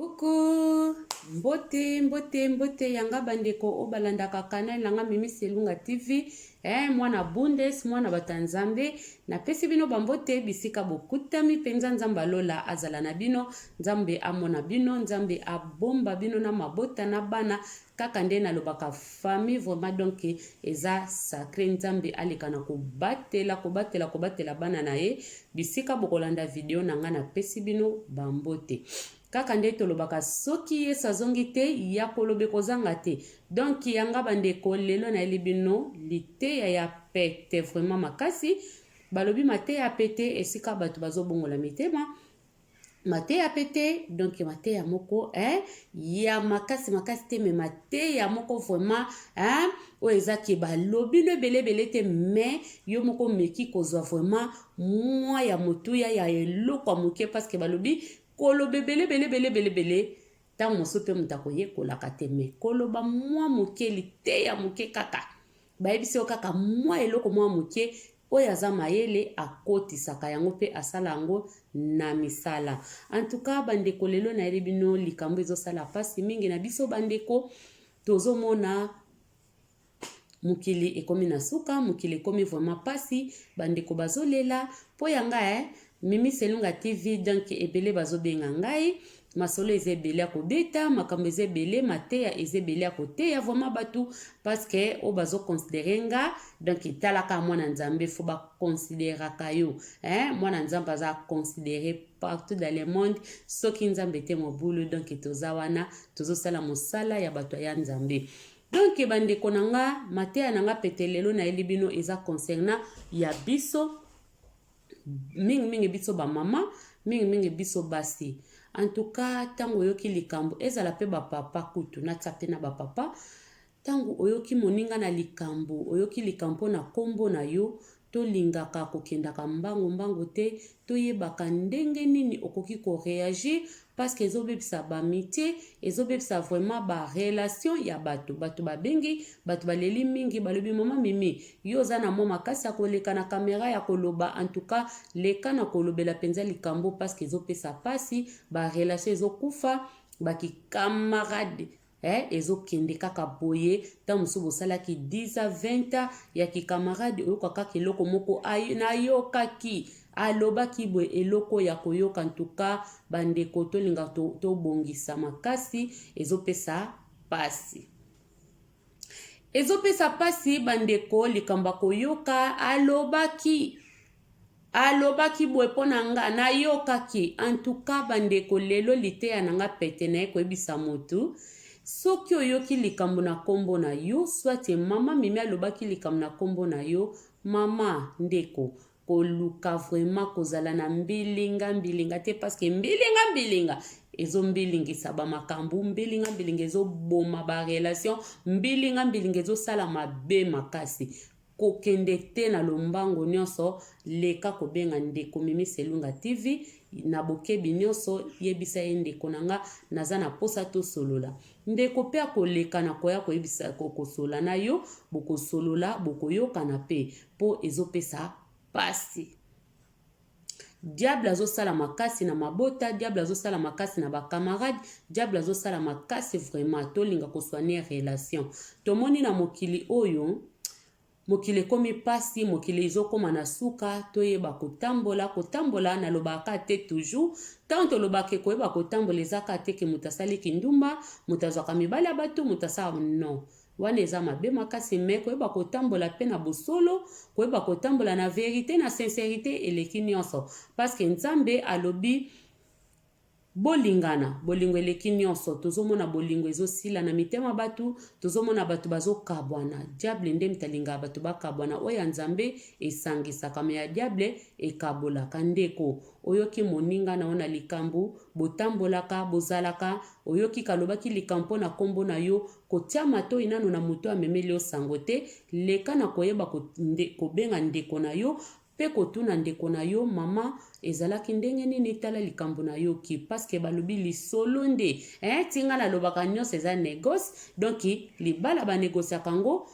Coucou, mbote yanga bandeko obalandaka kanal nanga Mimi Selunga TV. Mwana Bundes, mwana batanzambe na pesi bino bambote bisika bokutami penza nzamba lola azala na bino, nzambe amona bino, nzambe abomba bino na mabota na bana kaka nde na lobaka famille vraiment donc eza sacré, nzambe alekana kobatela bana na ye bisika bokolanda video nanga na pesi bino bambote. Kaka nde tolobaka soki ye sazongi te ya kolobe kozanga te. Donc yanga bandeko lelo na elibino liteya ya pete vraiment makasi. Balobi mate ya pete esika batu bazo bongola mitema. Mate ya pete donc mate ya moko ya makasi te me mate ya moko vraiment o ezaki balobi no belebele te mais yo moko meki kozwa vraiment mwa ya motuya ya eloko moke parce que balobi kolobe belebele ta moso pe mutako ye kolaka te me koloba mwa moke lite ya moke kaka bayebisi yo kaka mwa eloko mwa moke oyo aza mayele akotisaka yango pe asala yango na misala. En tout cas bandeko lelo na yebi bino likambo ezosala pasi mingi na biso bandeko tozomona mukili ekomi na suka, mukili ekomi vraiment pasi bandeko bazolela po yanga Mimi Selunga TV donc ebele bazobenga ngai masolo ezebele akobeta makambo ezebele mateya ezebele akoteya vraiment batu parce que o bazo considérer nga donc italaka mwana nzambe fo ba considéraka yo mwana nzambe aza considéré partout dans le monde soki nzambe te mobulu donc tozawana tozosala mosala ya bato ya nzambe. Donc bandeko nanga mateya nanga petelelo na elibino eza concernant ya biso mingi biso ba mama mingi biso basi. En tout cas tango yoki likambo ezala pe ba papa kutu na tsape na ba papa tango oyoki moninga na likambo oyoki likambo na kombo na yo to lingaka kokendaka mbango te to yebaka ndenge nini okoki ko réagir parce que ezobebisa ba amitié ezobebisa vraiment ba relation ya bato babengi bato baleli mingi balobi mama Mimi yo za na moma makasi ya koleka na caméra ya koloba. En tout cas leka na kolobela penza likambo parce que ezopesa pasi ba relation ezokufa baki camarade ezokende kaka boye ta musu bosalaki 10 à 20 ya ki camarade oyo kaka eloko moko na yokaki alobaki boye eloko ya koyoka. En tout cas bandeko tolinga to bongisa makasi ezopesa pasi bandeko likamba koyoka alobaki boye pona nga na yokaki. En tout cas bandeko lelo liteya nanga pete na koyebisa motu soki oyoki likambo na kombo na yo soit mama Mimi alobaki likambo na kombo na yo mama ndeko koluka vraiment kozala na mbilinga te parce que mbilinga ezo mbilingisa ba makambu mbilinga ezo boma ba relation mbilinga ezo sala mabe makasi kokende te na lombango nyonso leka kobenga ndeko Mimi Selunga TV na bokebi nyonso yebisa ye ndeko nanga naza na posa to solola ndeko pe akoleka na koya koyebisa kokosola na yo bokosolola bokoyoka na pe po ezopesa pasi. Diable azosala makasi na mabota, diable azosala makasi na ba camarade, diable azosala makasi vraiment tolinga kosoigner relation. Tomoni na mokili oyo mokili komi pasi mokili ezokoma na suka toyeba kotambola na lobaka te toujours tant lobaka koyeba kotambola ezaka te ke mutasali kindumba mutazwaka mibali ya bato mutasala non wana eza mabe makasi me koyeba kotambola pe na bosolo koyeba kotambola na vérité na sincérité eleki nyonso parce que nzambe alobi bolingo eleki nyonso tozomona bolingo ezosila na mitema batu tozomona batu bazokabwana diable nde mitalinga batu bakabwana oya nzambe esangisaka me ya diable ekabolaka ndeko oyoki moninga na ona likambo botambolaka bozalaka oyoki kalobaki likambo na kombo na yo kotia matoi nano na moto amemeli osango te leka na koyeba kobenga ndeko na yo pe kotuna ndeko na yo mama ezalaki ndenge nini tala likambo na yo ki parce que balobi lisolo nde tinga na lobaka nyonso eza négoce donc libala banégociaka ngo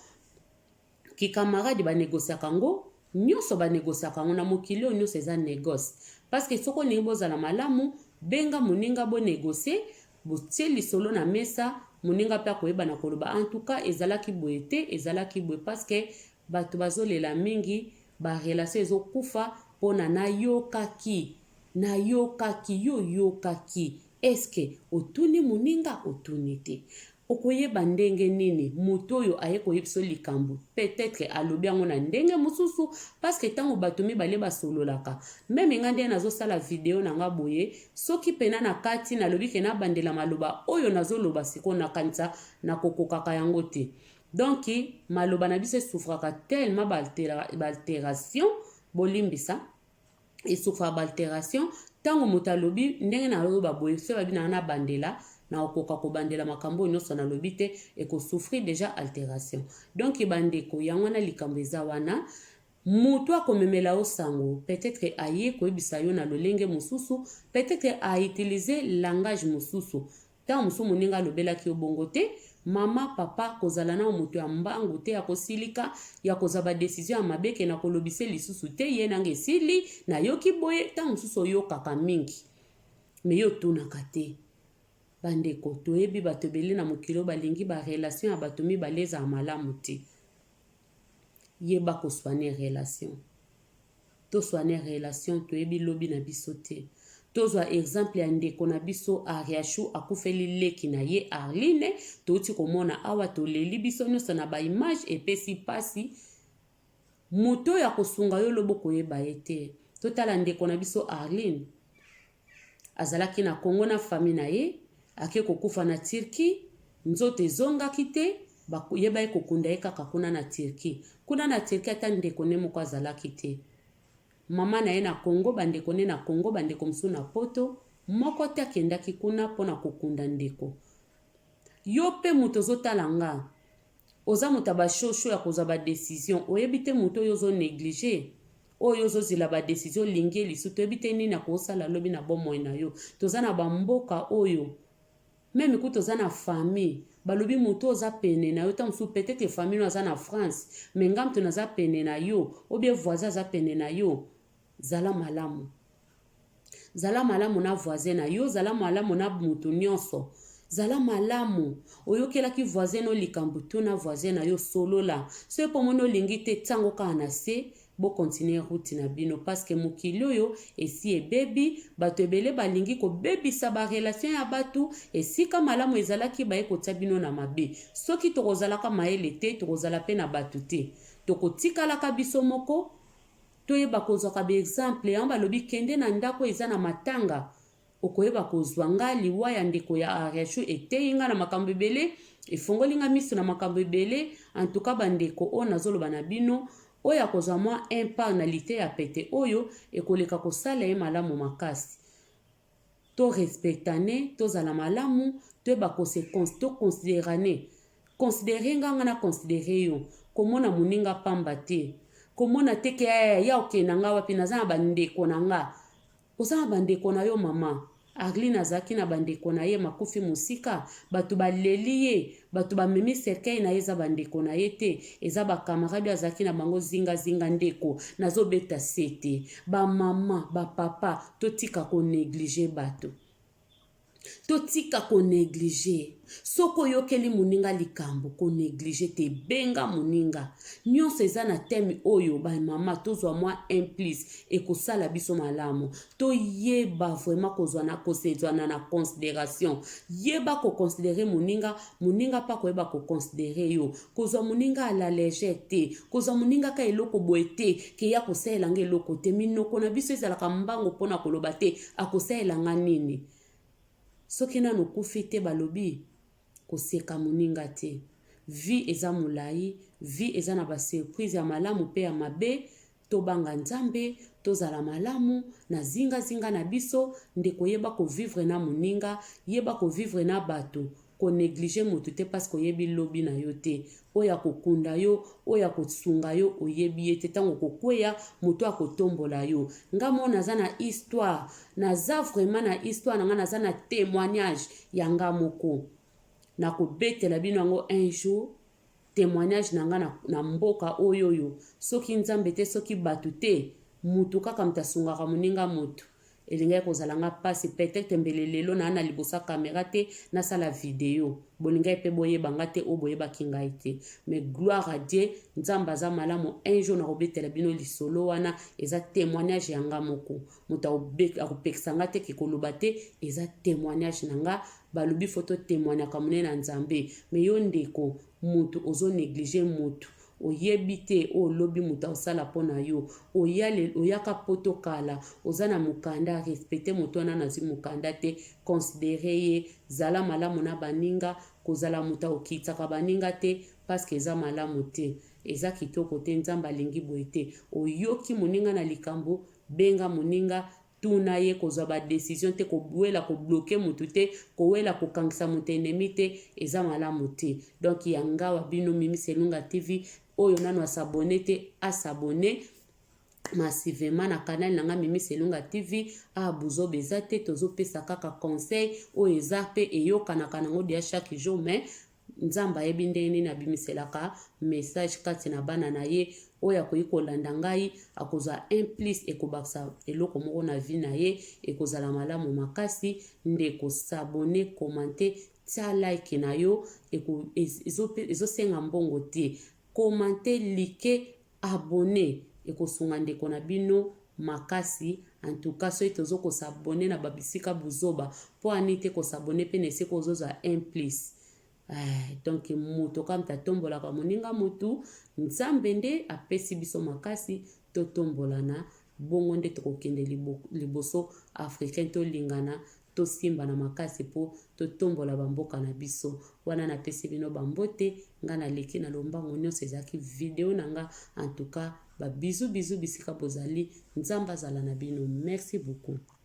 ki camarade banégociaka ngo nyonso banégociaka ngo na mokili oyo nyonso eza négoce parce que soko olingi bozala malamu benga moninga bonégocier botie lisolo na mesa moninga pe akoyeba na koloba en tout cas ezalaki boye te ezalaki boye parce que bato bazolela mingi barelation ezokufa mpona nayokaki yo yokaki eske otuni moninga otuni te okoyeba ndenge nini moto oyo aye koyebisa likambo peut-être alobi yango na ndenge mosusu parce que ntango bato mibale basololaka meme nga nde nazosala video na nga boye soki pena na kati nalobi ke nabandela maloba oyo nazoloba sikoyo nakanisa nakokokaka yango te donc maloba na biso esouffraka tellement baaltération bolimbisa esouffra baaltération ntango moto alobi ndenge naloba boye so babinanga na bandela na okoka kobandela makambo nyonso na lobi te ekosouffrir déjà altération donc bandeko yango na likambo eza wana moto akomemela yo sango peut-être aye koyebisa yo na lolenge mosusu peut-être autiliser langage mosusu ntango mosusu moninga alobelaki yo bongo te mama papa kozala na moto ya mbangu te ya kosilika ya kozwa badesizio ya mabeke na kolobise lisusu te ye nanga esili na yoki boye ntango mosusu oyokaka mingi me yo tunaka te bandeko toyebi bato ebele na mokili balingi barelation ya bato mibale ezala malamu te yeba koswane relation toswane relation toyebi lobi na biso te tozwa exemple ya ndeko na biso Ariashu akufeli leki na ye Arline touti komona awa toleli biso nyonso na baimage epesi pasi moto ya kosunga yo loboko yeba ye te totala ndeko na biso Arline azalaki na Kongo na fami na ye ake kokufa na Turki nzoto ezongaki te yeba ye kokunda ye kaka kuna na Turki ata ndeko ne moko azalaki te mama na ye na Kongo bandeko ne na Kongo bandeko mosusu na poto moko te akendaki kuna mpona kokunda ndeko yo mpe moto ozotala nga oza moto bashosho ya kozwa badesizio oyebi te moto oyo ozonéglige oyo ozozela badesizio olingi lisu toyebi te nini akosala lobi na bomoi na yo toza na bamboka oyo meme kuta oza na famille balobi moto oza pene na yo ta mosusu peut-être famille oza na France me nga moto naza pene na yo obie voisin aza pene na yo zala malamu na voisin na yo zala malamu na moto nyonso zala malamu oyokelaki voisin no likambo to na voisin na yo solola so epo mona olingi te ntango kaka na se bo continuer route na bino parce que mokili oyo esi ebebi bato ebele balingi kobebisa barelation ya bato esika malamu ezalaki baye kotia bino na mabe soki tokozalaka mayele te tokozala pe na bato te tokotikalaka biso moko toyeba kozwaka baexemple yango balobi kende na ndako eza na matanga okoyeba kozwa nga liwa ya ndeko ya Ariashu eteyi nga na makambo ebele efongoli nga miso na makambo ebele en tout cas bandeko oyo nazoloba na bino oyo akozwa mwa imparnalité ya pete oyo ekoleka kosala ye malamu makasi to respectane tozala malamu toyeba toconsiderane considere nga na considere yo komona moninga pamba te komona teke ya okenda nga wapi naza na bandeko na nga oza na bandeko na yo mama Arline azaki na bandeko na ye makufi musika bato baleli ye bato bamemi cercueil na ye eza bandeko na ye te eza bakamarade azaki na bango zinga ndeko nazobeta sete bamama bapapa totika konéglige bato totika konéglige soko oyokeli moninga likambo konéglige te benga moninga nyonso eza na teme oyo bamama tozwa mwa implice ekosala biso malamu toyeba vraiment kozwana na considération yeba koconsidere moninga mpa koyeba koconsidere yo kozwa moninga ala légère te kozwa moninga ka eloko boye te ke ya kosalelanga eloko te minoko na biso ezalaka mbango mpona koloba te akosalelanga nini soki nano kufi te balobi koseka moninga te vie eza molai vie eza na basurprise ya malamu mpe ya mabe tobanga nzambe tozala malamu na zinga na biso ndeko yeba kovivre na moninga yeba kovivre na bato konéglige motu te parce koyebi lobi na yo te oya kokunda yo oya kosunga yo oyebi ye te ntango kokweya moto akotombola yo nga mo naza na histoire naza vraiment na histoire nanga naza na témoignage ya nga moko nakobetela bino yango un jour témoignage nanga na mboka oyoyo soki nzambe te soki bato te mutu kaka mutu asungaka moninga motu elingai kozala nga pasi peut-être mbele lelo na libosa caméra te nasala video bolingai pe boyeba nga te o boyebaki ngai te mais gloire à Dieu nzambe aza malamu un jour nakobetela bino lisolo wana eza témoignage ya nga moko moto akopekisa nga te kekoloba te eza témoignage na nga balobi foto témoignaka monene na nzambe mais yo ndeko moto ozo néglige moto oyebi te olobi moto osala mpona yo oyaka poto kala oza na mokanda respecte moto wana nazwi mokanda te considere ye zala malamu na baninga kozala moto okitaka baninga te paske eza malamu te eza kitoko te nzambe alingi boye te oyoki moninga na likambo benga moninga tuna ye kozwa badécision te kowela kobloke motu te kowela kokangisa moto ennemi te eza malamu te donc yanga wa bino Mimi Selunga TV oyo nano asabone te asabone massivement na canal nanga Mimi Selunga TV abuzo beza te tozopesa kaka conseil oyo eza pe eyokanaka nango dia chaque jour mais nzamba yebi ndenge nini abimiselaka message kati na bana na ye oyo akoki kolanda ngai akozwa implice ekobakisa eloko moko na vie na ye ekozala malamu makasi ndeko sabone komante tia like na yo ezosenga mbongo te komante like abone ekosunga ndeko na bino makasi en tout cas soki tozo kosabone na babisika buzoba po ani te kosabone pe na esika ozozwa implice donc moto kama tatombolaka moninga motu nzambe nde apesi biso makasi totombolana bongo nde tokokende liboso africain tolingana tosimba na makasi po totombola bamboka na biso wana napesi bino bambote nga naleki na lombango nyonso ezalaki video na nga en tout cas bizu bisika bozali nzambe azala na bino merci beaucoup.